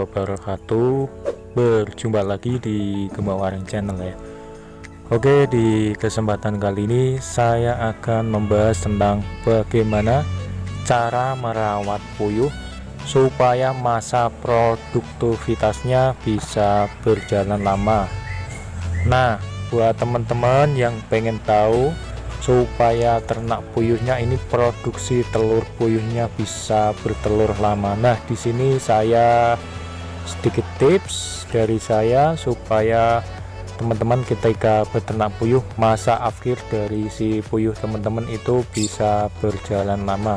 wabarakatuh. Berjumpa lagi di Gembang Waring Channel ya. Oke, di kesempatan kali ini saya akan membahas tentang bagaimana cara merawat puyuh supaya masa produktivitasnya bisa berjalan lama. Nah, buat teman-teman yang pengen tahu supaya ternak puyuhnya ini produksi telur puyuhnya bisa bertelur lama. Nah, di sini saya sedikit tips dari saya supaya teman-teman ketika beternak puyuh masa akhir dari si puyuh teman-teman itu bisa berjalan lama.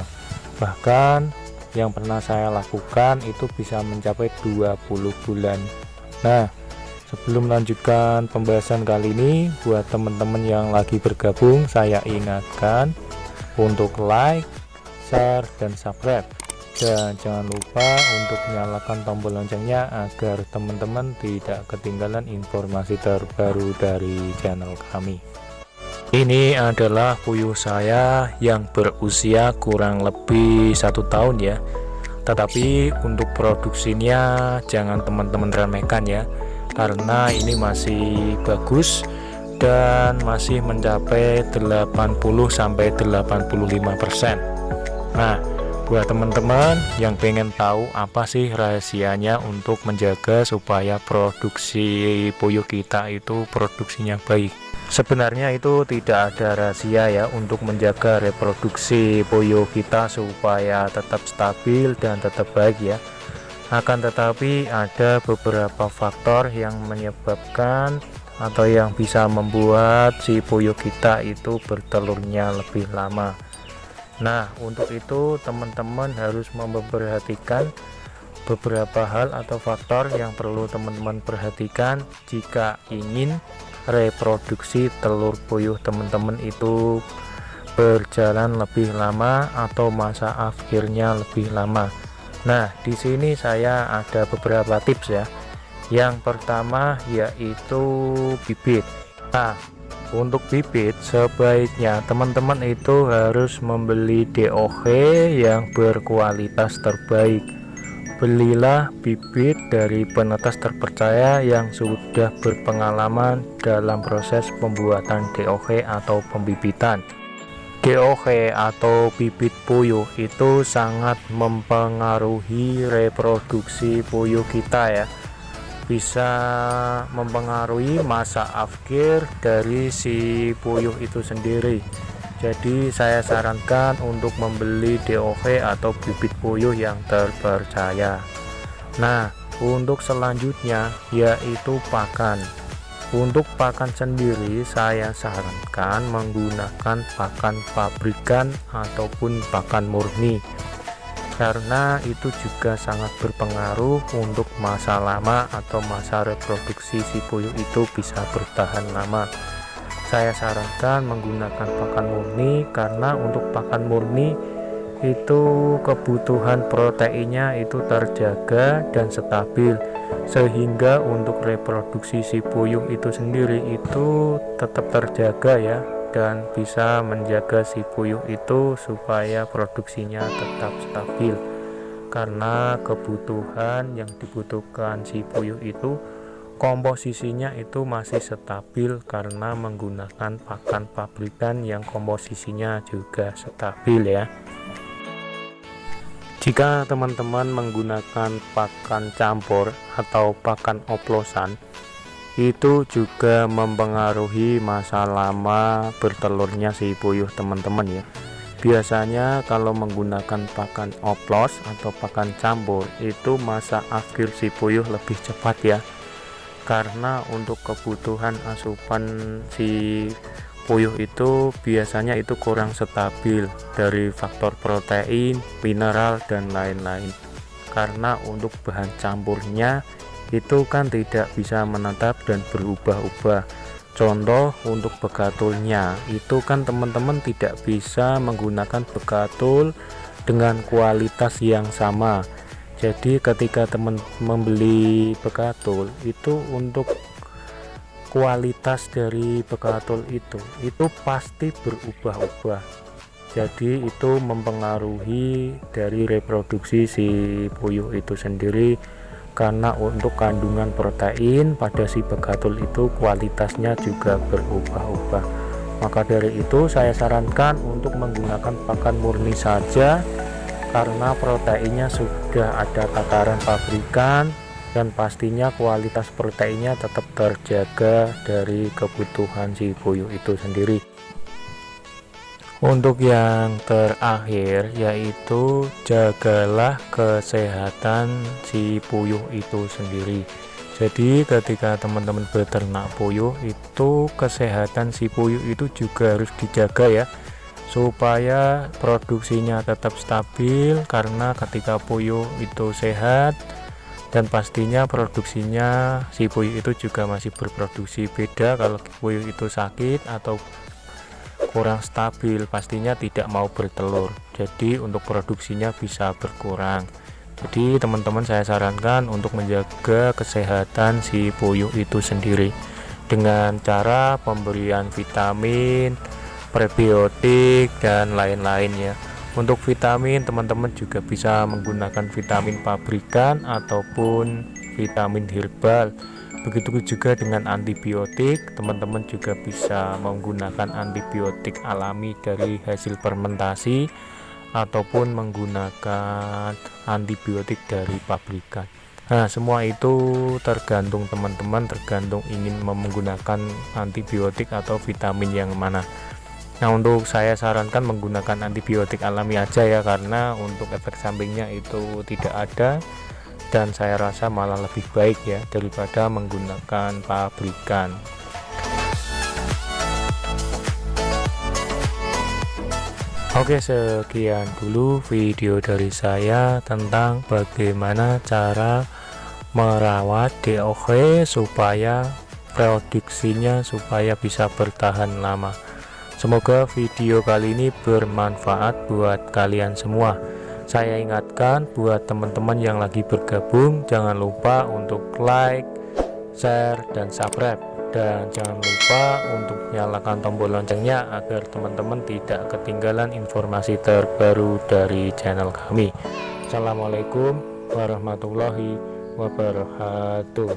Bahkan yang pernah saya lakukan itu bisa mencapai 20 bulan. Nah, sebelum melanjutkan pembahasan kali ini, buat teman-teman yang lagi bergabung, saya ingatkan untuk like, share, dan subscribe. Dan jangan lupa untuk nyalakan tombol loncengnya agar teman-teman tidak ketinggalan informasi terbaru dari channel kami. Ini adalah puyuh saya yang berusia kurang lebih 1 tahun ya. Tetapi untuk produksinya jangan teman-teman remehkan ya, karena ini masih bagus dan masih mencapai 80-85%. Nah, buat teman-teman yang pengen tahu apa sih rahasianya untuk menjaga supaya produksi puyuh kita itu produksinya baik, sebenarnya itu tidak ada rahasia ya untuk menjaga reproduksi puyuh kita supaya tetap stabil dan tetap baik ya. Akan tetapi ada beberapa faktor yang menyebabkan atau yang bisa membuat si puyuh kita itu bertelurnya lebih lama. Nah, untuk itu teman-teman harus memperhatikan beberapa hal atau faktor yang perlu teman-teman perhatikan jika ingin reproduksi telur puyuh teman-teman itu berjalan lebih lama atau masa akhirnya lebih lama. Nah, di sini saya ada beberapa tips ya. Yang pertama yaitu bibit. Nah, untuk bibit sebaiknya teman-teman itu harus membeli DOG yang berkualitas terbaik. Belilah bibit dari penetas terpercaya yang sudah berpengalaman dalam proses pembuatan DOG atau pembibitan. DOG atau bibit puyuh itu sangat mempengaruhi reproduksi puyuh kita ya, bisa mempengaruhi masa akhir dari si puyuh itu sendiri. Jadi saya sarankan untuk membeli DOG atau bibit puyuh yang terpercaya. Nah, untuk selanjutnya yaitu pakan. Untuk pakan sendiri saya sarankan menggunakan pakan pabrikan ataupun pakan murni, karena itu juga sangat berpengaruh untuk masa lama atau masa reproduksi si puyuh itu bisa bertahan lama. Saya sarankan menggunakan pakan murni karena untuk pakan murni itu kebutuhan proteinnya itu terjaga dan stabil, sehingga untuk reproduksi si puyuh itu sendiri itu tetap terjaga ya, dan bisa menjaga si puyuh itu supaya produksinya tetap stabil, karena kebutuhan yang dibutuhkan si puyuh itu komposisinya itu masih stabil karena menggunakan pakan pabrikan yang komposisinya juga stabil ya. Jika teman-teman menggunakan pakan campur atau pakan oplosan, itu juga mempengaruhi masa lama bertelurnya si puyuh teman-teman ya. Biasanya kalau menggunakan pakan oplos atau pakan campur itu masa akhir si puyuh lebih cepat ya, karena untuk kebutuhan asupan si puyuh itu biasanya itu kurang stabil dari faktor protein, mineral, dan lain-lain. Karena untuk bahan campurnya itu kan tidak bisa menetap dan berubah-ubah. Contoh untuk begatulnya itu kan teman-teman tidak bisa menggunakan begatul dengan kualitas yang sama. Jadi ketika teman membeli begatul itu untuk kualitas dari begatul itu pasti berubah-ubah. Jadi itu mempengaruhi dari reproduksi si puyuh itu sendiri karena untuk kandungan protein pada si begatul itu kualitasnya juga berubah-ubah. Maka dari itu saya sarankan untuk menggunakan pakan murni saja, karena proteinnya sudah ada takaran pabrikan dan pastinya kualitas proteinnya tetap terjaga dari kebutuhan si puyuh itu sendiri. Untuk yang terakhir yaitu jagalah kesehatan si puyuh itu sendiri. Jadi ketika teman-teman beternak puyuh itu, kesehatan si puyuh itu juga harus dijaga ya, supaya produksinya tetap stabil, karena ketika puyuh itu sehat dan pastinya produksinya si puyuh itu juga masih berproduksi. Beda kalau puyuh itu sakit atau kurang stabil, pastinya tidak mau bertelur, jadi untuk produksinya bisa berkurang. Jadi teman-teman saya sarankan untuk menjaga kesehatan si puyuh itu sendiri dengan cara pemberian vitamin, prebiotik dan lain-lainnya. Untuk vitamin teman-teman juga bisa menggunakan vitamin pabrikan ataupun vitamin herbal. Begitu juga dengan antibiotik, teman-teman juga bisa menggunakan antibiotik alami dari hasil fermentasi ataupun menggunakan antibiotik dari pabrikan. Nah, semua itu tergantung teman-teman, tergantung ingin menggunakan antibiotik atau vitamin yang mana. Nah, untuk saya sarankan menggunakan antibiotik alami aja ya, karena untuk efek sampingnya itu tidak ada dan saya rasa malah lebih baik ya daripada menggunakan pabrikan. Oke, sekian dulu video dari saya tentang bagaimana cara merawat DOG supaya produksinya bisa bertahan lama. Semoga video kali ini bermanfaat buat kalian semua. Saya ingatkan buat teman-teman yang lagi bergabung, jangan lupa untuk like, share, dan subscribe, dan jangan lupa untuk nyalakan tombol loncengnya agar teman-teman tidak ketinggalan informasi terbaru dari channel kami. Assalamualaikum warahmatullahi wabarakatuh.